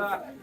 Hi,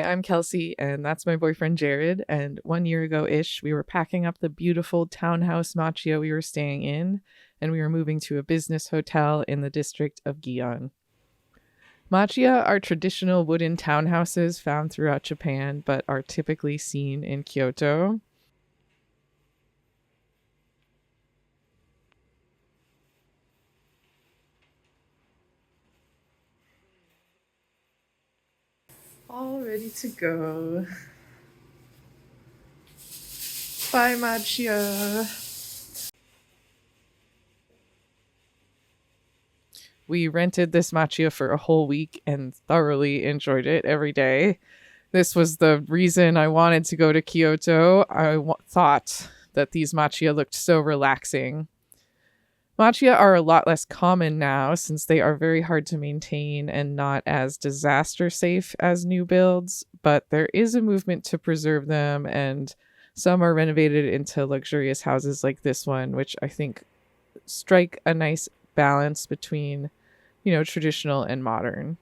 I'm Kelsey, and that's my boyfriend Jared. And 1 year ago-ish, we were packing up the beautiful townhouse Machiya we were staying in, and we were moving to a business hotel in the district of Gion. Machiya are traditional wooden townhouses found throughout Japan, but are typically seen in Kyoto. All ready to go. Bye, Machiya. We rented this Machiya for a whole week and thoroughly enjoyed it every day. This was the reason I wanted to go to Kyoto. I thought that these Machiya looked so relaxing. Machiya are a lot less common now since they are very hard to maintain and not as disaster safe as new builds, but there is a movement to preserve them, and some are renovated into luxurious houses like this one, which I think strike a nice balance between, traditional and modern.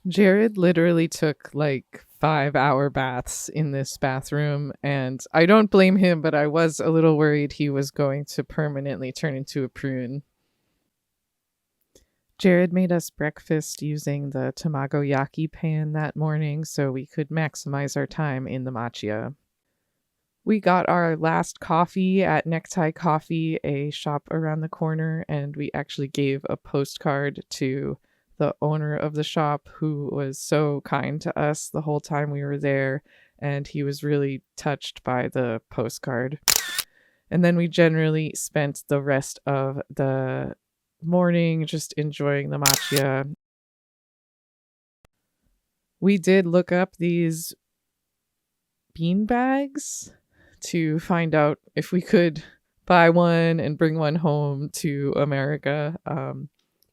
Jared literally took like 5-hour baths in this bathroom, and I don't blame him, but I was a little worried he was going to permanently turn into a prune. Jared made us breakfast using the tamagoyaki pan that morning so we could maximize our time in the Machiya. We got our last coffee at Necktie Coffee, a shop around the corner, and we actually gave a postcard to the owner of the shop, who was so kind to us the whole time we were there, and he was really touched by the postcard. And then we generally spent the rest of the morning just enjoying the Machiya. We did look up these bean bags to find out if we could buy one and bring one home to America,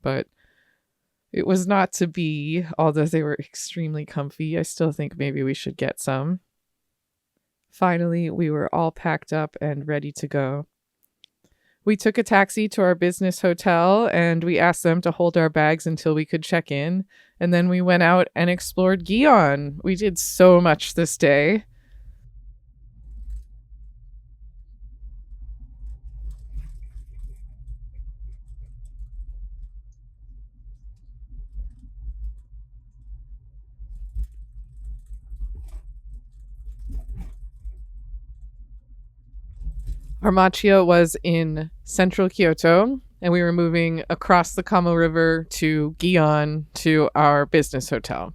but it was not to be. Although they were extremely comfy, I still think maybe we should get some. Finally, we were all packed up and ready to go. We took a taxi to our business hotel and we asked them to hold our bags until we could check in. And then we went out and explored Gion. We did so much this day. Our Machiya was in central Kyoto, and we were moving across the Kamo River to Gion to our business hotel.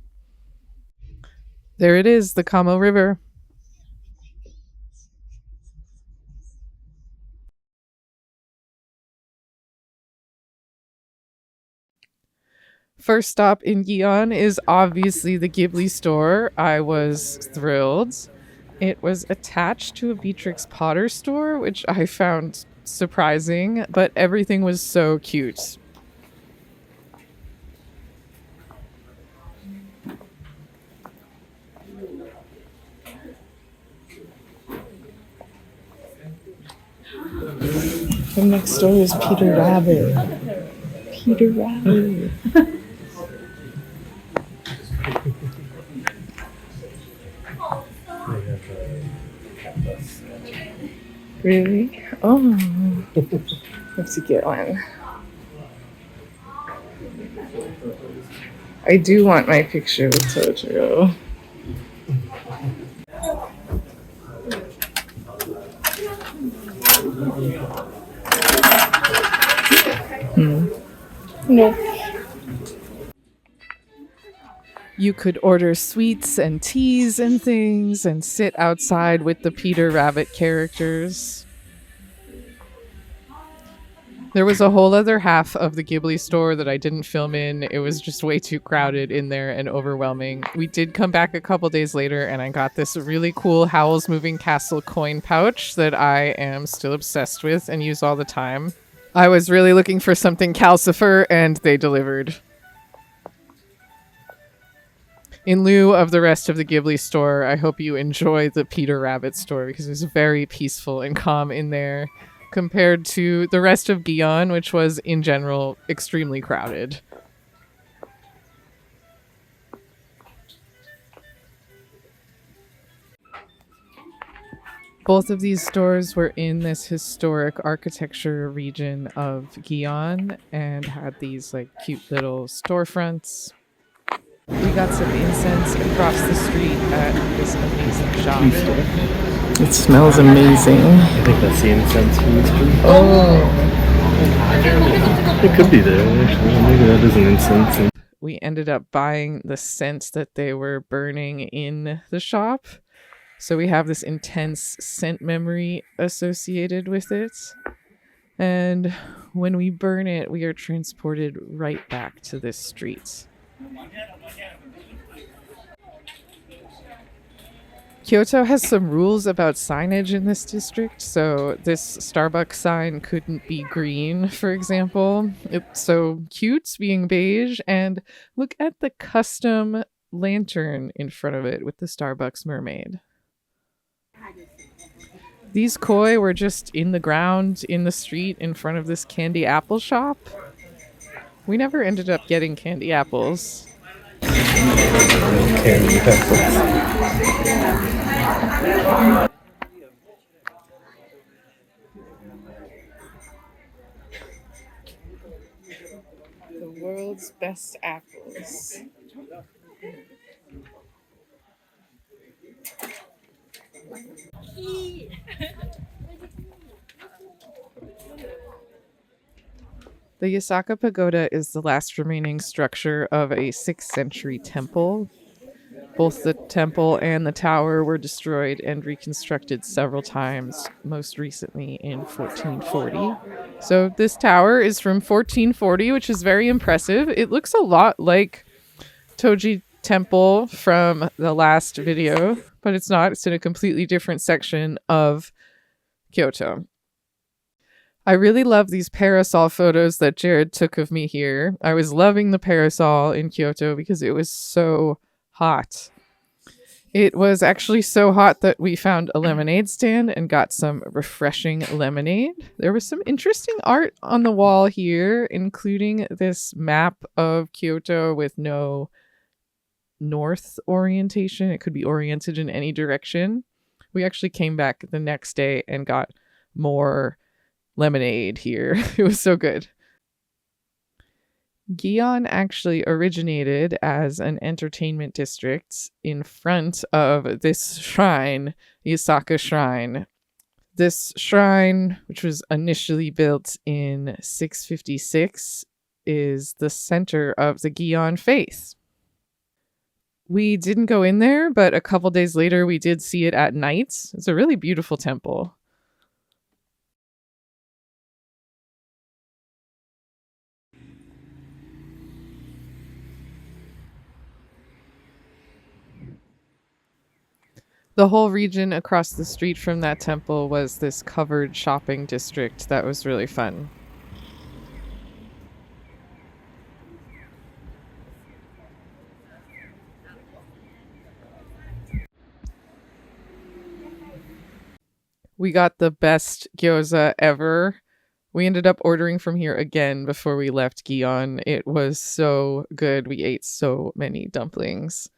There it is, the Kamo River. First stop in Gion is obviously the Ghibli store. I was thrilled. It was attached to a Beatrix Potter store, which I found surprising, but everything was so cute. The next door is Peter Rabbit. Peter Rabbit. Really? Oh, that's a good one. I do want my picture with Totoro. Nope. You could order sweets and teas and things and sit outside with the Peter Rabbit characters. There was a whole other half of the Ghibli store that I didn't film in. It was just way too crowded in there and overwhelming. We did come back a couple days later and I got this really cool Howl's Moving Castle coin pouch that I am still obsessed with and use all the time. I was really looking for something calcifer and they delivered. in lieu of the rest of the Ghibli store, I hope you enjoy the Peter Rabbit store because it was very peaceful and calm in there compared to the rest of Gion, which was in general extremely crowded. Both of these stores were in this historic architecture region of Gion and had these like cute little storefronts. We got some incense across the street at this amazing shop. It smells amazing. I think that's the incense from this tree. Oh. It could be there, actually. Maybe that is an incense. We ended up buying the scent that they were burning in the shop. So we have this intense scent memory associated with it. And when we burn it, we are transported right back to this street. Kyoto has some rules about signage in this district, so this Starbucks sign couldn't be green, for example. It's so cute being beige, and look at the custom lantern in front of it with the Starbucks mermaid. These koi were just in the ground, in the street, in front of this candy apple shop. We never ended up getting candy apples. Candy apples. The world's best apples. The Yasaka Pagoda is the last remaining structure of a 6th century temple. Both the temple and the tower were destroyed and reconstructed several times, most recently in 1440. So this tower is from 1440, which is very impressive. It looks a lot like Toji Temple from the last video, but it's not. It's in a completely different section of Kyoto. I really love these parasol photos that Jared took of me here. I was loving the parasol in Kyoto because it was so hot. It was actually so hot that we found a lemonade stand and got some refreshing lemonade. There was some interesting art on the wall here, including this map of Kyoto with no north orientation. It could be oriented in any direction. We actually came back the next day and got more lemonade here. It was so good. Gion actually originated as an entertainment district in front of this shrine, Yasaka Shrine. This shrine, which was initially built in 656, is the center of the Gion faith. We didn't go in there, but a couple days later we did see it at night. It's a really beautiful temple. The whole region across the street from that temple was this covered shopping district that was really fun. We got the best gyoza ever. We ended up ordering from here again before we left Gion. It was so good. We ate so many dumplings.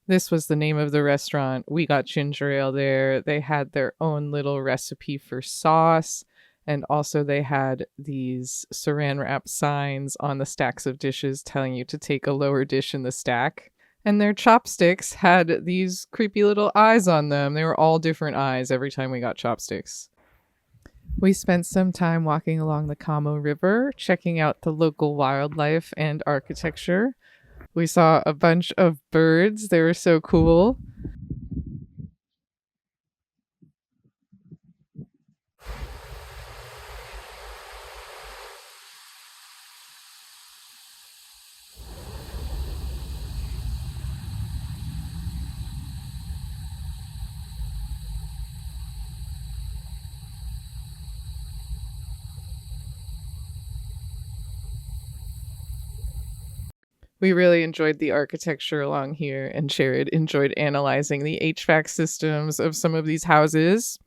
This was the name of the restaurant. We got ginger ale there. They had their own little recipe for sauce. And also they had these saran wrap signs on the stacks of dishes telling you to take a lower dish in the stack. And their chopsticks had these creepy little eyes on them. They were all different eyes every time we got chopsticks. We spent some time walking along the Kamo River, checking out the local wildlife and architecture. We saw a bunch of birds. They were so cool. We really enjoyed the architecture along here, and Jared enjoyed analyzing the HVAC systems of some of these houses.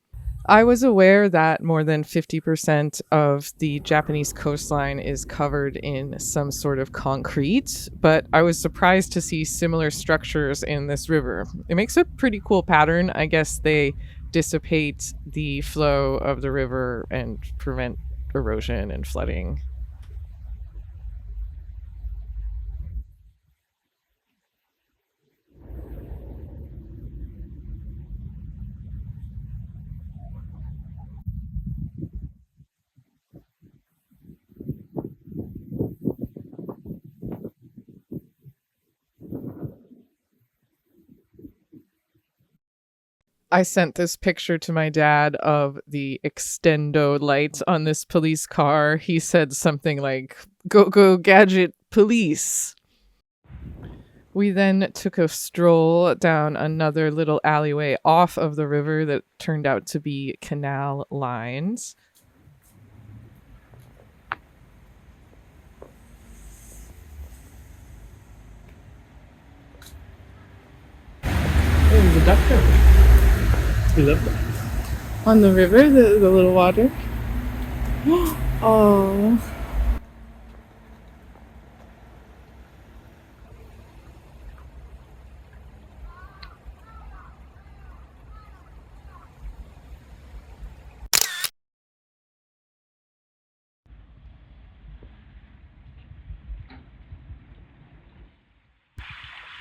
I was aware that more than 50% of the Japanese coastline is covered in some sort of concrete, but I was surprised to see similar structures in this river. It makes a pretty cool pattern. I guess they dissipate the flow of the river and prevent erosion and flooding. I sent this picture to my dad of the extendo light on this police car. He said something like, "Go, go, gadget, police." We then took a stroll down another little alleyway off of the river that turned out to be canal lines. There's a duck river. We love that. On the river, the little water. Oh.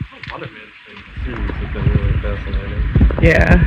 A lot of it series have been really fascinating. Yeah.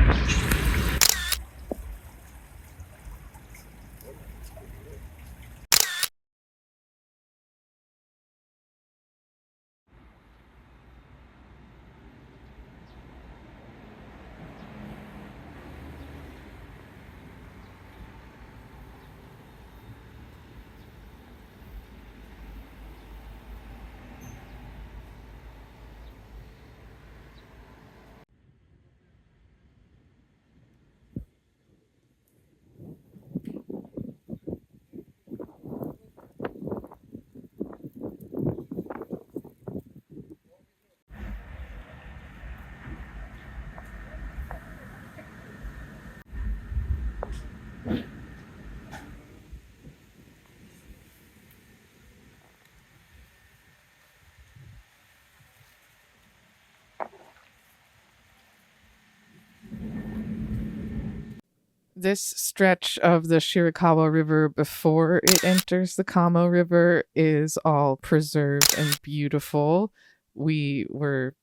This stretch of the Shirakawa River before it enters the Kamo River is all preserved and beautiful. We were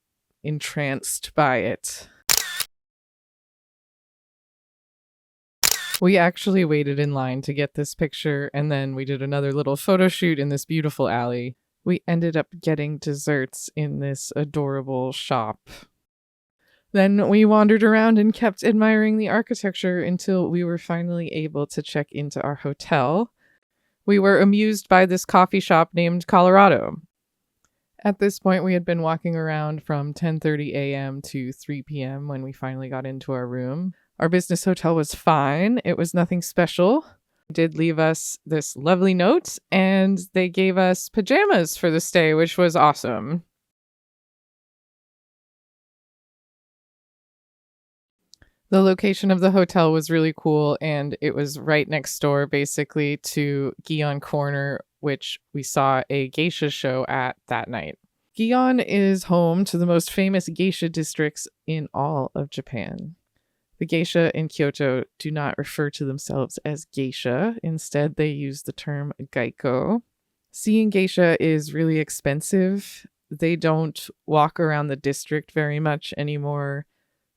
entranced by it. We actually waited in line to get this picture, and then we did another little photo shoot in this beautiful alley. We ended up getting desserts in this adorable shop. Then we wandered around and kept admiring the architecture until we were finally able to check into our hotel. We were amused by this coffee shop named Colorado. At this point, we had been walking around from 10:30 a.m. to 3 p.m. when we finally got into our room. Our business hotel was fine. It was nothing special. They did leave us this lovely note, and they gave us pajamas for the stay, which was awesome. The location of the hotel was really cool, and it was right next door, basically, to Gion Corner, which we saw a geisha show at that night. Gion is home to the most famous geisha districts in all of Japan. The geisha in Kyoto do not refer to themselves as geisha. Instead, they use the term gaiko. Seeing geisha is really expensive. They don't walk around the district very much anymore,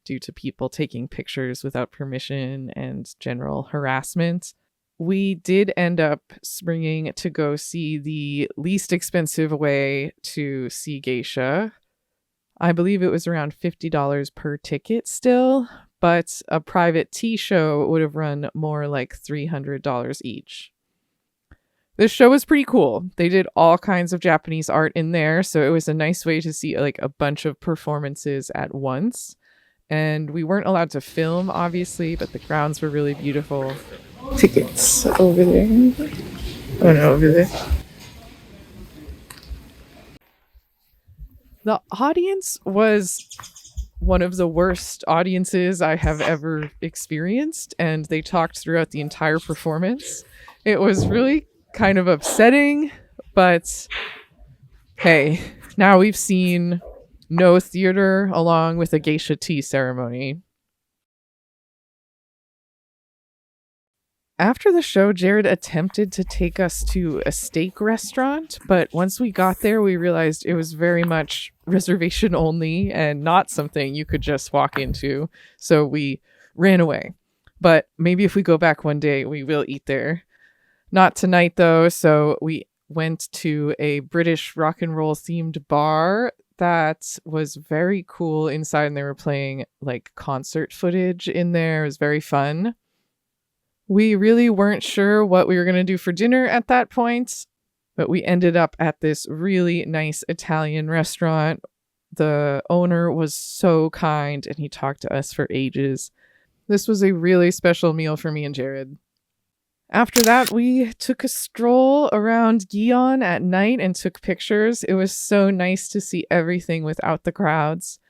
due to people taking pictures without permission and general harassment. We did end up springing to go see the least expensive way to see geisha. I believe it was around $50 per ticket still, but a private tea show would have run more like $300 each. This show was pretty cool. They did all kinds of Japanese art in there, so it was a nice way to see like a bunch of performances at once. And we weren't allowed to film, obviously, but the grounds were really beautiful. Tickets over there. Oh no, over there. The audience was one of the worst audiences I have ever experienced, and they talked throughout the entire performance. It was really kind of upsetting, but hey, now we've seen no theater along with a geisha tea ceremony. After the show, Jared attempted to take us to a steak restaurant, but once we got there, we realized it was very much reservation only and not something you could just walk into. So we ran away. But maybe if we go back one day, we will eat there. Not tonight, though. So we went to a British rock and roll themed bar that was very cool inside, and they were playing like concert footage in there. It was very fun. We really weren't sure what we were going to do for dinner at that point, but we ended up at this really nice Italian restaurant. The owner was so kind and he talked to us for ages. This was a really special meal for me and Jared. After that, we took a stroll around Gion at night and took pictures. It was so nice to see everything without the crowds.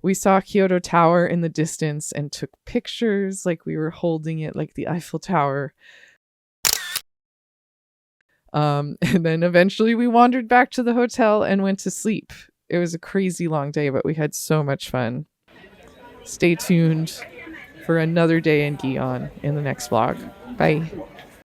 We saw Kyoto Tower in the distance and took pictures like we were holding it like the Eiffel Tower. And then eventually we wandered back to the hotel and went to sleep. It was a crazy long day, but we had so much fun. Stay tuned for another day in Gion in the next vlog. Bye.